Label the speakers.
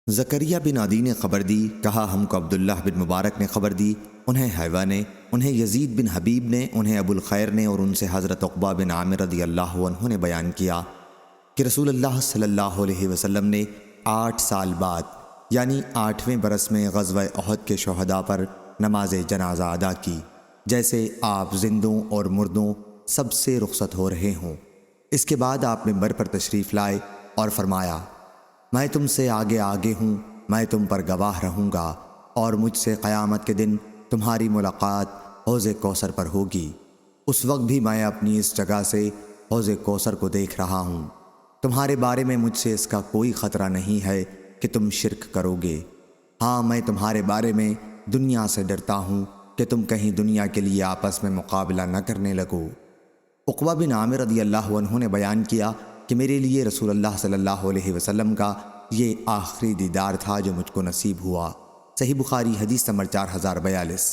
Speaker 1: زکریا بن عدی نے خبر دی، کہا ہم کو عبداللہ بن مبارک نے خبر دی، انہیں حیوہ نے، انہیں یزید بن حبیب نے، انہیں ابو الخیر نے، اور ان سے حضرت عقبہ بن عامر رضی اللہ عنہ نے بیان کیا کہ رسول اللہ صلی اللہ علیہ وسلم نے 8 سال بعد یعنی 8ویں برس میں غزوہ احد کے شہداء پر نماز جنازہ ادا کی، جیسے آپ زندوں اور مردوں سب سے رخصت ہو رہے ہوں۔ اس کے بعد آپ ممبر پر تشریف لائے اور فرمایا، میں تم سے آگے آگے ہوں، میں تم پر گواہ رہوں گا، اور مجھ سے قیامت کے دن تمہاری ملاقات حوض کوثر پر ہوگی۔ اس وقت بھی میں اپنی اس جگہ سے حوض کوثر کو دیکھ رہا ہوں۔ تمہارے بارے میں مجھ سے اس کا کوئی خطرہ نہیں ہے کہ تم شرک کرو گے۔ ہاں، میں تمہارے بارے میں دنیا سے ڈرتا ہوں کہ تم کہیں دنیا کے لیے آپس میں مقابلہ نہ کرنے لگو۔ عقبہ بن عامر رضی اللہ عنہ نے بیان کیا کہ میرے لیے رسول اللہ صلی اللہ علیہ وسلم کا یہ آخری دیدار تھا جو مجھ کو نصیب ہوا۔ صحیح بخاری حدیث نمبر 4042۔